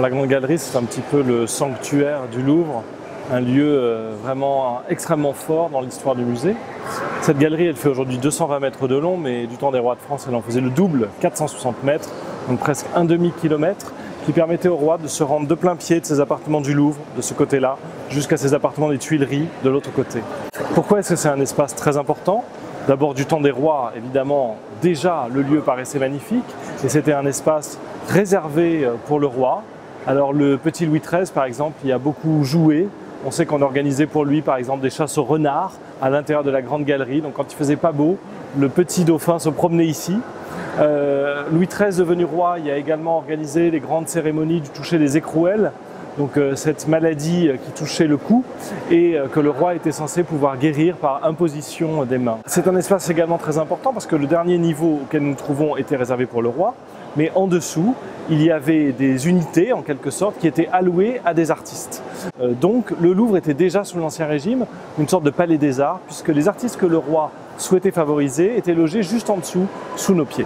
La Grande Galerie, c'est un petit peu le sanctuaire du Louvre, un lieu vraiment extrêmement fort dans l'histoire du musée. Cette galerie, elle fait aujourd'hui 220 mètres de long, mais du temps des rois de France, elle en faisait le double, 460 mètres, donc presque un demi-kilomètre, qui permettait au roi de se rendre de plein pied de ses appartements du Louvre, de ce côté-là, jusqu'à ses appartements des Tuileries, de l'autre côté. Pourquoi est-ce que c'est un espace très important ? D'abord, du temps des rois, évidemment, déjà le lieu paraissait magnifique, et c'était un espace réservé pour le roi. Alors le petit Louis XIII, par exemple, y a beaucoup joué. On sait qu'on organisait pour lui, par exemple, des chasses aux renards à l'intérieur de la Grande Galerie. Donc quand il faisait pas beau, le petit dauphin se promenait ici. Louis XIII, devenu roi, il a également organisé les grandes cérémonies du toucher des écrouelles. Donc cette maladie qui touchait le cou et que le roi était censé pouvoir guérir par imposition des mains. C'est un espace également très important parce que le dernier niveau auquel nous nous trouvons était réservé pour le roi, mais en dessous, il y avait des unités en quelque sorte qui étaient allouées à des artistes. Donc le Louvre était déjà sous l'Ancien Régime une sorte de palais des arts puisque les artistes que le roi souhaitait favoriser étaient logés juste en dessous, sous nos pieds.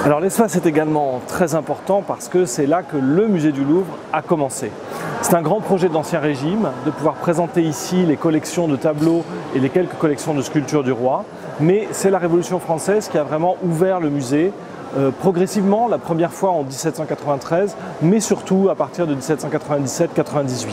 Alors l'espace est également très important parce que c'est là que le musée du Louvre a commencé. C'est un grand projet de l'Ancien Régime de pouvoir présenter ici les collections de tableaux et les quelques collections de sculptures du roi. Mais c'est la Révolution française qui a vraiment ouvert le musée progressivement, la première fois en 1793, mais surtout à partir de 1797-98.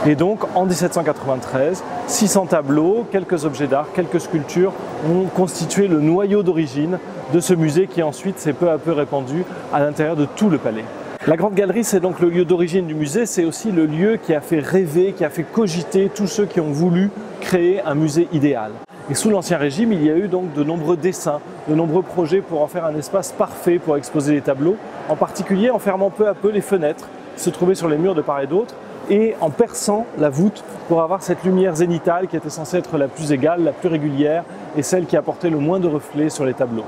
Et donc en 1793, 600 tableaux, quelques objets d'art, quelques sculptures ont constitué le noyau d'origine de ce musée qui ensuite s'est peu à peu répandu à l'intérieur de tout le palais. La Grande Galerie, c'est donc le lieu d'origine du musée, c'est aussi le lieu qui a fait rêver, qui a fait cogiter tous ceux qui ont voulu créer un musée idéal. Et sous l'Ancien Régime, il y a eu donc de nombreux dessins, de nombreux projets pour en faire un espace parfait pour exposer les tableaux, en particulier en fermant peu à peu les fenêtres qui se trouvaient sur les murs de part et d'autre et en perçant la voûte pour avoir cette lumière zénitale qui était censée être la plus égale, la plus régulière et celle qui apportait le moins de reflets sur les tableaux.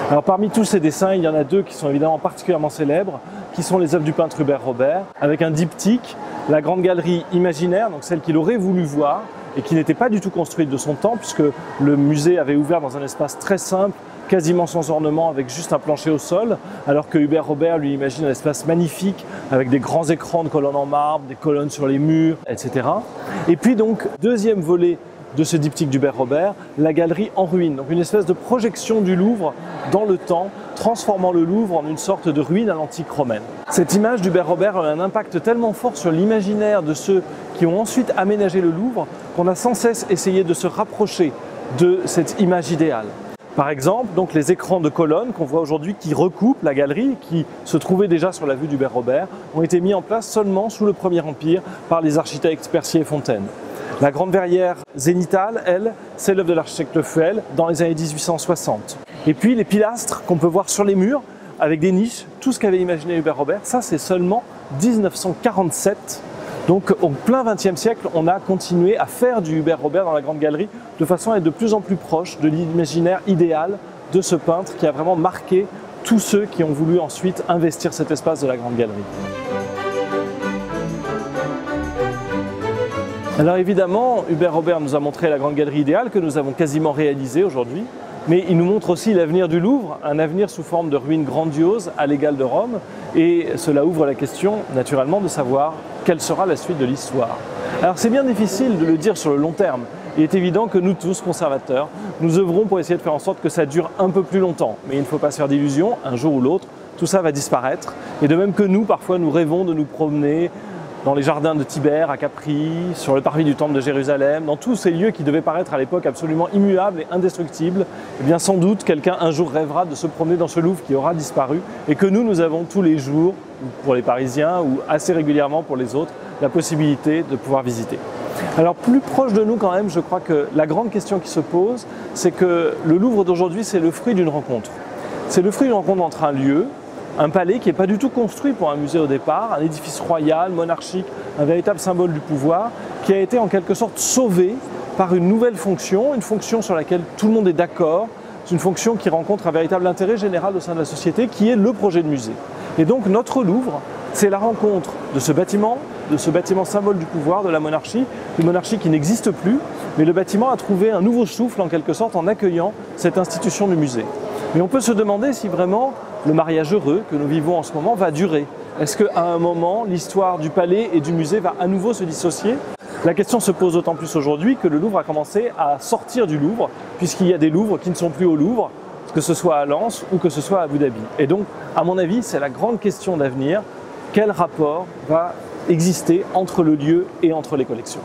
Alors parmi tous ces dessins, il y en a deux qui sont évidemment particulièrement célèbres, qui sont les œuvres du peintre Hubert Robert, avec un diptyque, la Grande Galerie imaginaire, donc celle qu'il aurait voulu voir, et qui n'était pas du tout construite de son temps, puisque le musée avait ouvert dans un espace très simple, quasiment sans ornement, avec juste un plancher au sol, alors que Hubert Robert lui imagine un espace magnifique, avec des grands écrans de colonnes en marbre, des colonnes sur les murs, etc. Et puis donc, deuxième volet de ce diptyque d'Hubert Robert, la galerie en ruine, donc une espèce de projection du Louvre dans le temps, transformant le Louvre en une sorte de ruine à l'antique romaine. Cette image d'Hubert Robert a un impact tellement fort sur l'imaginaire de ceux qui ont ensuite aménagé le Louvre qu'on a sans cesse essayé de se rapprocher de cette image idéale. Par exemple, donc les écrans de colonnes qu'on voit aujourd'hui qui recoupent la galerie, qui se trouvaient déjà sur la vue d'Hubert Robert, ont été mis en place seulement sous le Premier Empire par les architectes Percier et Fontaine. La grande verrière zénitale, elle, c'est l'œuvre de l'architecte Le Fuel dans les années 1860. Et puis les pilastres qu'on peut voir sur les murs, avec des niches, tout ce qu'avait imaginé Hubert Robert, ça c'est seulement 1947. Donc au plein XXe siècle, on a continué à faire du Hubert Robert dans la Grande Galerie de façon à être de plus en plus proche de l'imaginaire idéal de ce peintre qui a vraiment marqué tous ceux qui ont voulu ensuite investir cet espace de la Grande Galerie. Alors évidemment, Hubert Robert nous a montré la Grande Galerie idéale que nous avons quasiment réalisée aujourd'hui, mais il nous montre aussi l'avenir du Louvre, un avenir sous forme de ruines grandioses à l'égal de Rome, et cela ouvre la question naturellement de savoir quelle sera la suite de l'histoire. Alors c'est bien difficile de le dire sur le long terme. Il est évident que nous tous, conservateurs, nous œuvrons pour essayer de faire en sorte que ça dure un peu plus longtemps. Mais il ne faut pas se faire d'illusions, un jour ou l'autre, tout ça va disparaître. Et de même que nous, parfois, nous rêvons de nous promener dans les jardins de Tibère à Capri, sur le parvis du Temple de Jérusalem, dans tous ces lieux qui devaient paraître à l'époque absolument immuables et indestructibles, eh bien sans doute quelqu'un un jour rêvera de se promener dans ce Louvre qui aura disparu et que nous avons tous les jours, pour les Parisiens ou assez régulièrement pour les autres, la possibilité de pouvoir visiter. Alors plus proche de nous quand même, je crois que la grande question qui se pose, c'est que le Louvre d'aujourd'hui, c'est le fruit d'une rencontre. C'est le fruit d'une rencontre entre un lieu Un palais qui n'est pas du tout construit pour un musée au départ, un édifice royal, monarchique, un véritable symbole du pouvoir, qui a été en quelque sorte sauvé par une nouvelle fonction, une fonction sur laquelle tout le monde est d'accord, c'est une fonction qui rencontre un véritable intérêt général au sein de la société, qui est le projet de musée. Et donc notre Louvre, c'est la rencontre de ce bâtiment symbole du pouvoir, de la monarchie, une monarchie qui n'existe plus, mais le bâtiment a trouvé un nouveau souffle en quelque sorte en accueillant cette institution du musée. Mais on peut se demander si vraiment le mariage heureux que nous vivons en ce moment va durer. Est-ce qu'à un moment, l'histoire du palais et du musée va à nouveau se dissocier ? La question se pose d'autant plus aujourd'hui que le Louvre a commencé à sortir du Louvre, puisqu'il y a des Louvres qui ne sont plus au Louvre, que ce soit à Lens ou que ce soit à Abu Dhabi. Et donc, à mon avis, c'est la grande question d'avenir. Quel rapport va exister entre le lieu et entre les collections ?